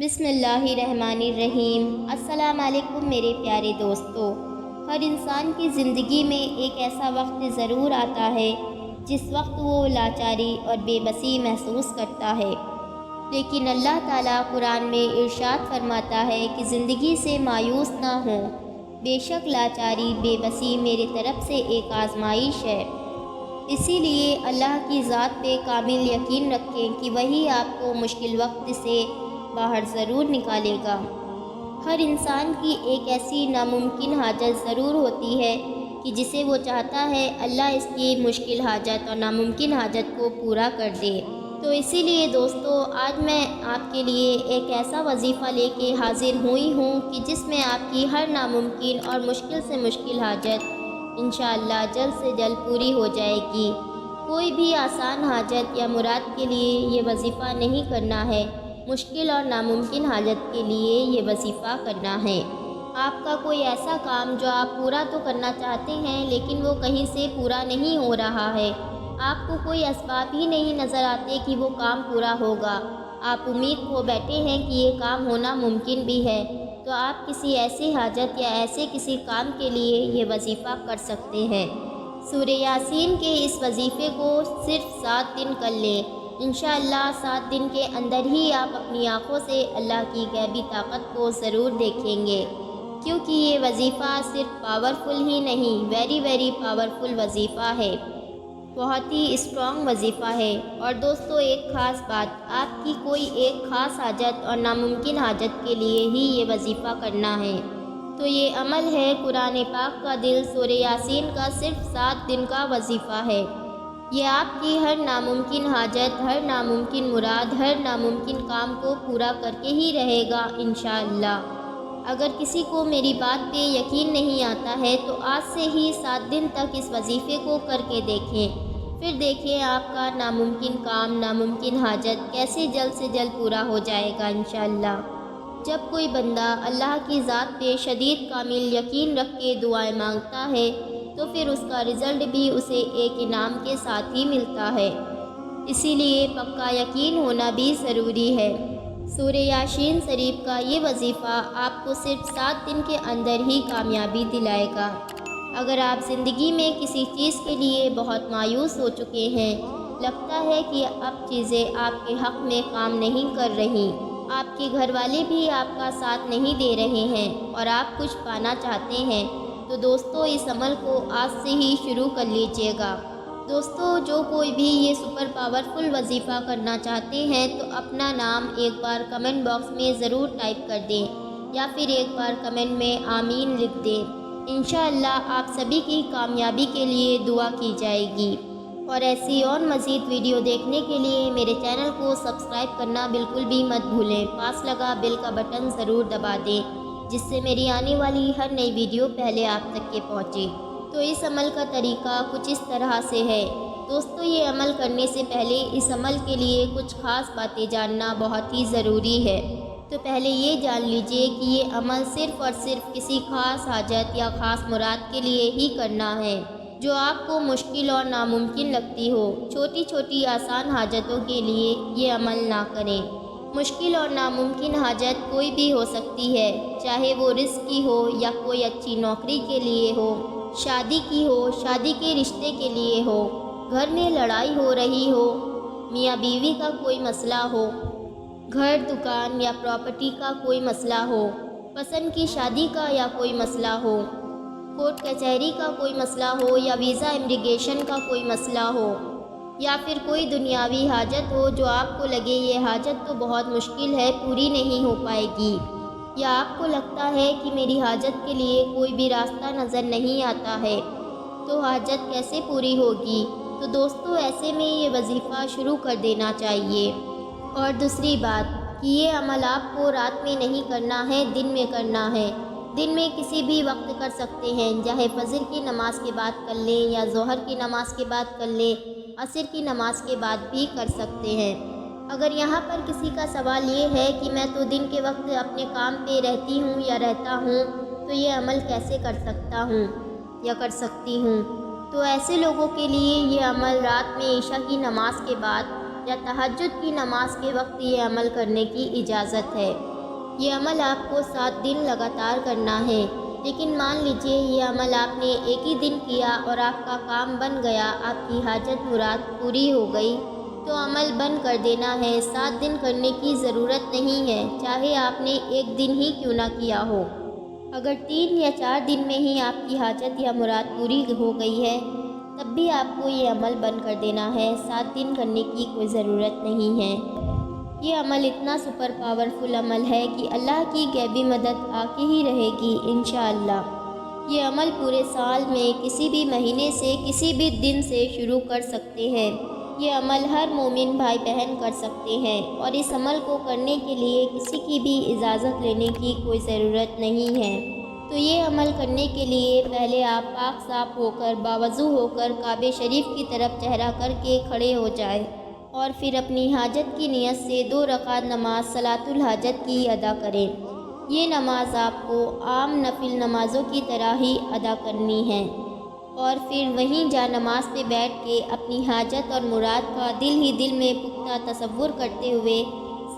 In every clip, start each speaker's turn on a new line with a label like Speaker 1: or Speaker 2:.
Speaker 1: بسم اللہ الرحمن الرحیم۔ السلام علیکم میرے پیارے دوستو۔ ہر انسان کی زندگی میں ایک ایسا وقت ضرور آتا ہے جس وقت وہ لاچاری اور بے بسی محسوس کرتا ہے، لیکن اللہ تعالیٰ قرآن میں ارشاد فرماتا ہے کہ زندگی سے مایوس نہ ہوں، بے شک لاچاری بے بسی میرے طرف سے ایک آزمائش ہے۔ اسی لیے اللہ کی ذات پہ کامل یقین رکھیں کہ وہی آپ کو مشکل وقت سے باہر ضرور نکالے گا۔ ہر انسان کی ایک ایسی ناممکن حاجت ضرور ہوتی ہے کہ جسے وہ چاہتا ہے اللہ اس کی مشکل حاجت اور ناممکن حاجت کو پورا کر دے۔ تو اسی لیے دوستو، آج میں آپ کے لیے ایک ایسا وظیفہ لے کے حاضر ہوئی ہوں کہ جس میں آپ کی ہر ناممکن اور مشکل سے مشکل حاجت انشاءاللہ جلد سے جلد پوری ہو جائے گی۔ کوئی بھی آسان حاجت یا مراد کے لیے یہ وظیفہ نہیں کرنا ہے، مشکل اور ناممکن حاجت کے لیے یہ وظیفہ کرنا ہے۔ آپ کا کوئی ایسا کام جو آپ پورا تو کرنا چاہتے ہیں لیکن وہ کہیں سے پورا نہیں ہو رہا ہے، آپ کو کوئی اسباب ہی نہیں نظر آتے کہ وہ کام پورا ہوگا، آپ امید کو بیٹھے ہیں کہ یہ کام ہونا ممکن بھی ہے، تو آپ کسی ایسی حاجت یا ایسے کسی کام کے لیے یہ وظیفہ کر سکتے ہیں۔ سورہ یاسین کے اس وظیفے کو صرف 7 دن کر لیں، انشاءاللہ 7 دن کے اندر ہی آپ اپنی آنکھوں سے اللہ کی غیبی طاقت کو ضرور دیکھیں گے، کیونکہ یہ وظیفہ صرف پاورفل ہی نہیں، ویری پاورفل وظیفہ ہے، بہت ہی اسٹرانگ وظیفہ ہے۔ اور دوستو، ایک خاص بات، آپ کی کوئی ایک خاص حاجت اور ناممکن حاجت کے لیے ہی یہ وظیفہ کرنا ہے، تو یہ عمل ہے قرآن پاک کا دل سورہ یاسین کا صرف 7 دن کا وظیفہ ہے۔ یہ آپ کی ہر ناممکن حاجت، ہر ناممکن مراد، ہر ناممکن کام کو پورا کر کے ہی رہے گا انشاءاللہ۔ اگر کسی کو میری بات پہ یقین نہیں آتا ہے تو آج سے ہی 7 دن تک اس وظیفے کو کر کے دیکھیں، پھر دیکھیں آپ کا ناممکن کام، ناممکن حاجت کیسے جلد سے جلد پورا ہو جائے گا انشاءاللہ۔ جب کوئی بندہ اللہ کی ذات پہ شدید کامل یقین رکھ کے دعائیں مانگتا ہے تو پھر اس کا رزلٹ بھی اسے ایک انعام کے ساتھ ہی ملتا ہے، اسی لیے پکا یقین ہونا بھی ضروری ہے۔ سورہ یاسین شریف کا یہ وظیفہ آپ کو صرف 7 دن کے اندر ہی کامیابی دلائے گا۔ اگر آپ زندگی میں کسی چیز کے لیے بہت مایوس ہو چکے ہیں، لگتا ہے کہ اب چیزیں آپ کے حق میں کام نہیں کر رہی، آپ کے گھر والے بھی آپ کا ساتھ نہیں دے رہے ہیں اور آپ کچھ پانا چاہتے ہیں، تو دوستو اس عمل کو آج سے ہی شروع کر لیجئے گا۔ دوستو، جو کوئی بھی یہ سپر پاورفل وظیفہ کرنا چاہتے ہیں تو اپنا نام ایک بار کمنٹ باکس میں ضرور ٹائپ کر دیں یا پھر ایک بار کمنٹ میں آمین لکھ دیں، انشاءاللہ آپ سبھی کی کامیابی کے لیے دعا کی جائے گی۔ اور ایسی اور مزید ویڈیو دیکھنے کے لیے میرے چینل کو سبسکرائب کرنا بالکل بھی مت بھولیں، پاس لگا بیل کا بٹن ضرور دبا دیں جس سے میری آنے والی ہر نئی ویڈیو پہلے آپ تک کے پہنچے۔ تو اس عمل کا طریقہ کچھ اس طرح سے ہے۔ دوستو، یہ عمل کرنے سے پہلے اس عمل کے لیے کچھ خاص باتیں جاننا بہت ہی ضروری ہے۔ تو پہلے یہ جان لیجئے کہ یہ عمل صرف اور صرف کسی خاص حاجت یا خاص مراد کے لیے ہی کرنا ہے جو آپ کو مشکل اور ناممکن لگتی ہو۔ چھوٹی چھوٹی آسان حاجتوں کے لیے یہ عمل نہ کریں۔ مشکل اور ناممکن حاجت کوئی بھی ہو سکتی ہے، چاہے وہ رزق کی ہو یا کوئی اچھی نوکری کے لیے ہو، شادی کی ہو، شادی کے رشتے کے لیے ہو، گھر میں لڑائی ہو رہی ہو، میاں بیوی کا کوئی مسئلہ ہو، گھر، دکان یا پراپرٹی کا کوئی مسئلہ ہو، پسند کی شادی کا یا کوئی مسئلہ ہو، کورٹ کچہری کا کوئی مسئلہ ہو یا ویزا امیگریشن کا کوئی مسئلہ ہو، یا پھر کوئی دنیاوی حاجت ہو جو آپ کو لگے یہ حاجت تو بہت مشکل ہے، پوری نہیں ہو پائے گی، یا آپ کو لگتا ہے کہ میری حاجت کے لیے کوئی بھی راستہ نظر نہیں آتا ہے، تو حاجت کیسے پوری ہوگی؟ تو دوستو، ایسے میں یہ وظیفہ شروع کر دینا چاہیے۔ اور دوسری بات کہ یہ عمل آپ کو رات میں نہیں کرنا ہے، دن میں کرنا ہے۔ دن میں کسی بھی وقت کر سکتے ہیں، چاہے فجر کی نماز کے بعد کر لیں یا ظہر کی نماز کے بعد کر لیں، عصر کی نماز کے بعد بھی کر سکتے ہیں۔ اگر یہاں پر کسی کا سوال یہ ہے کہ میں تو دن کے وقت اپنے کام پہ رہتی ہوں یا رہتا ہوں، تو یہ عمل کیسے کر سکتا ہوں یا کر سکتی ہوں، تو ایسے لوگوں کے لیے یہ عمل رات میں عشاء کی نماز کے بعد یا تہجد کی نماز کے وقت یہ عمل کرنے کی اجازت ہے۔ یہ عمل آپ کو 7 دن لگاتار کرنا ہے، لیکن مان لیجئے یہ عمل آپ نے ایک ہی دن کیا اور آپ کا کام بن گیا، آپ کی حاجت مراد پوری ہو گئی، تو عمل بند کر دینا ہے۔ 7 دن کرنے کی ضرورت نہیں ہے، چاہے آپ نے ایک دن ہی کیوں نہ کیا ہو۔ اگر 3 یا 4 دن میں ہی آپ کی حاجت یا مراد پوری ہو گئی ہے، تب بھی آپ کو یہ عمل بند کر دینا ہے، 7 دن کرنے کی کوئی ضرورت نہیں ہے۔ یہ عمل اتنا سپر پاورفل عمل ہے کہ اللہ کی غیبی مدد آ کے ہی رہے گی انشاءاللہ۔ یہ عمل پورے سال میں کسی بھی مہینے سے، کسی بھی دن سے شروع کر سکتے ہیں۔ یہ عمل ہر مومن بھائی بہن کر سکتے ہیں، اور اس عمل کو کرنے کے لیے کسی کی بھی اجازت لینے کی کوئی ضرورت نہیں ہے۔ تو یہ عمل کرنے کے لیے پہلے آپ پاک صاف ہو کر، باوضو ہو کر کعبہ شریف کی طرف چہرہ کر کے کھڑے ہو جائیں، اور پھر اپنی حاجت کی نیت سے 2 رکعت نماز صلاۃ الحاجت کی ادا کریں۔ یہ نماز آپ کو عام نفل نمازوں کی طرح ہی ادا کرنی ہے، اور پھر وہیں جا نماز پہ بیٹھ کے اپنی حاجت اور مراد کا دل ہی دل میں پختہ تصور کرتے ہوئے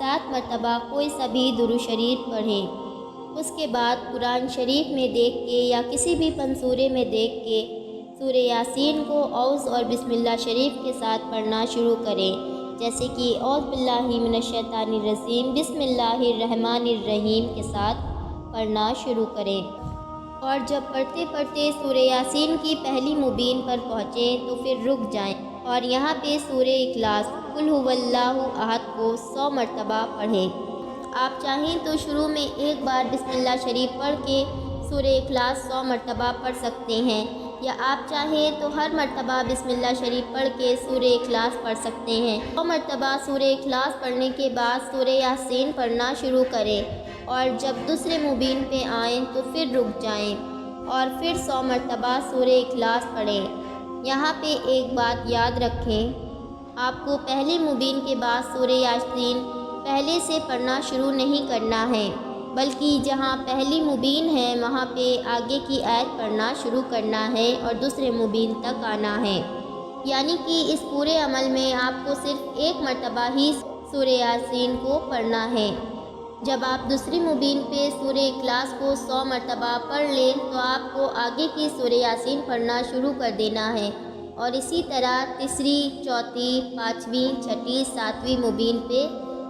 Speaker 1: 7 مرتبہ کوئی سا بھی درود شریف پڑھیں۔ اس کے بعد قرآن شریف میں دیکھ کے یا کسی بھی پنسورے میں دیکھ کے سورہ یاسین کو اعوذ اور بسم اللہ شریف کے ساتھ پڑھنا شروع کریں، جیسے کہ اعوذ باللہ من الشیطان الرجیم بسم اللہ الرحمن الرحیم کے ساتھ پڑھنا شروع کریں، اور جب پڑھتے پڑھتے سورہ یاسین کی پہلی مبین پر پہنچیں تو پھر رک جائیں، اور یہاں پہ سورہ اخلاص قل ھو اللہ احد کو 100 مرتبہ پڑھیں۔ آپ چاہیں تو شروع میں ایک بار بسم اللہ شریف پڑھ کے سورہ اخلاص 100 مرتبہ پڑھ سکتے ہیں، یا آپ چاہیں تو ہر مرتبہ بسم اللہ شریف پڑھ کے سورہ اخلاص پڑھ سکتے ہیں۔ 100 مرتبہ سورہ اخلاص پڑھنے کے بعد سورہ یاسین پڑھنا شروع کریں، اور جب دوسرے مبین پہ آئیں تو پھر رک جائیں، اور پھر 100 مرتبہ سورہ اخلاص پڑھیں۔ یہاں پہ ایک بات یاد رکھیں، آپ کو پہلی مبین کے بعد سورہ یاسین پہلے سے پڑھنا شروع نہیں کرنا ہے، بلکہ جہاں پہلی مبین ہے وہاں پہ آگے کی آیت پڑھنا شروع کرنا ہے اور دوسرے مبین تک آنا ہے۔ یعنی کہ اس پورے عمل میں آپ کو صرف ایک مرتبہ ہی سورہ یاسین کو پڑھنا ہے۔ جب آپ دوسری مبین پہ سورہ اخلاص کو 100 مرتبہ پڑھ لیں تو آپ کو آگے کی سورہ یاسین پڑھنا شروع کر دینا ہے، اور اسی طرح تیسری، چوتھی، پانچویں، چھٹی، ساتویں مبین پہ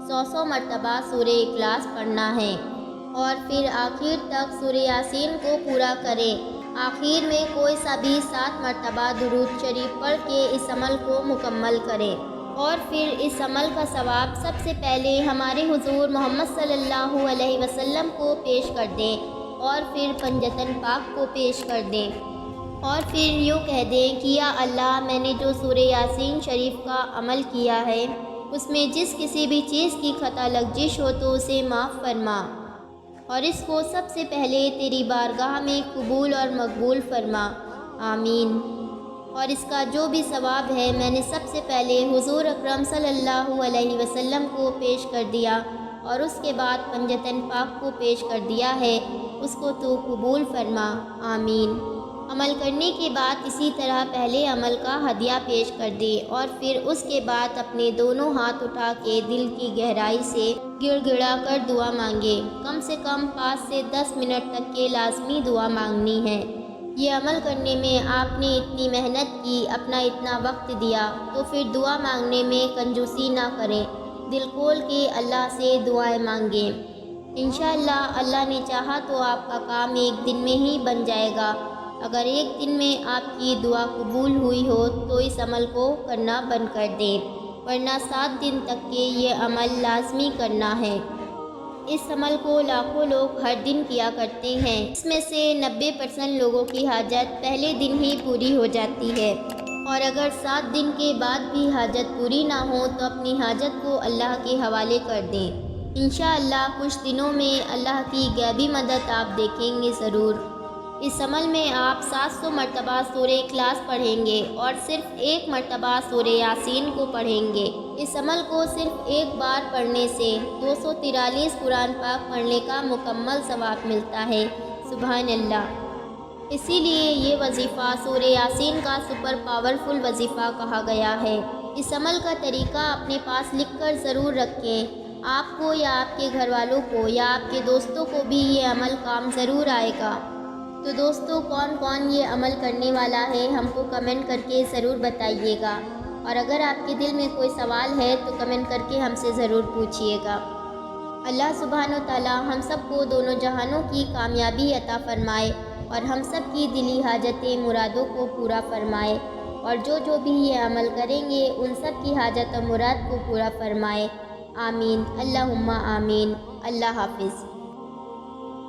Speaker 1: 100 مرتبہ سورہ اخلاص پڑھنا ہے، اور پھر آخر تک سورہ یاسین کو پورا کریں۔ آخر میں کوئی سا بھی 7 مرتبہ درود شریف پڑھ کے اس عمل کو مکمل کریں، اور پھر اس عمل کا ثواب سب سے پہلے ہمارے حضور محمد صلی اللہ علیہ وسلم کو پیش کر دیں، اور پھر پنجتن پاک کو پیش کر دیں، اور پھر یوں کہہ دیں کہ یا اللہ، میں نے جو سورہ یاسین شریف کا عمل کیا ہے اس میں جس کسی بھی چیز کی خطا لغزش ہو تو اسے معاف فرما، اور اس کو سب سے پہلے تیری بارگاہ میں قبول اور مقبول فرما، آمین۔ اور اس کا جو بھی ثواب ہے میں نے سب سے پہلے حضور اکرم صلی اللہ علیہ وسلم کو پیش کر دیا، اور اس کے بعد پنجتن پاک کو پیش کر دیا ہے، اس کو تو قبول فرما، آمین۔ عمل کرنے کے بعد اسی طرح پہلے عمل کا ہدیہ پیش کر دیں، اور پھر اس کے بعد اپنے دونوں ہاتھ اٹھا کے دل کی گہرائی سے گڑ گڑا کر دعا مانگے۔ کم سے کم 5 سے 10 منٹ تک کے لازمی دعا مانگنی ہے۔ یہ عمل کرنے میں آپ نے اتنی محنت کی، اپنا اتنا وقت دیا، تو پھر دعا مانگنے میں کنجوسی نہ کریں، دل کھول کے اللہ سے دعائیں مانگیں۔ انشاءاللہ اللہ نے چاہا تو آپ کا کام ایک دن میں ہی بن جائے گا۔ اگر ایک دن میں آپ کی دعا قبول ہوئی ہو تو اس عمل کو کرنا بند کر دیں، ورنہ 7 دن تک کے یہ عمل لازمی کرنا ہے۔ اس عمل کو لاکھوں لوگ ہر دن کیا کرتے ہیں، اس میں سے 90% لوگوں کی حاجت پہلے دن ہی پوری ہو جاتی ہے، اور اگر 7 دن کے بعد بھی حاجت پوری نہ ہو تو اپنی حاجت کو اللہ کے حوالے کر دیں۔ انشاءاللہ کچھ دنوں میں اللہ کی غیبی مدد آپ دیکھیں گے ضرور۔ اس عمل میں آپ 700 مرتبہ سورہ اخلاص پڑھیں گے، اور صرف 1 مرتبہ سورہ یاسین کو پڑھیں گے۔ اس عمل کو صرف ایک بار پڑھنے سے 243 قرآن پاک پڑھنے کا مکمل ثواب ملتا ہے، سبحان اللہ۔ اسی لیے یہ وظیفہ سورہ یاسین کا سپر پاورفل وظیفہ کہا گیا ہے۔ اس عمل کا طریقہ اپنے پاس لکھ کر ضرور رکھیں۔ آپ کو یا آپ کے گھر والوں کو یا آپ کے دوستوں کو بھی یہ عمل کام ضرور آئے گا۔ تو دوستو، کون کون یہ عمل کرنے والا ہے ہم کو کمنٹ کر کے ضرور بتائیے گا، اور اگر آپ کے دل میں کوئی سوال ہے تو کمنٹ کر کے ہم سے ضرور پوچھیے گا۔ اللہ سبحانہ و تعالی ہم سب کو دونوں جہانوں کی کامیابی عطا فرمائے اور ہم سب کی دلی حاجتیں مرادوں کو پورا فرمائے، اور جو بھی یہ عمل کریں گے ان سب کی حاجت و مراد کو پورا فرمائے۔ آمین، اللہم آمین۔ اللہ حافظ۔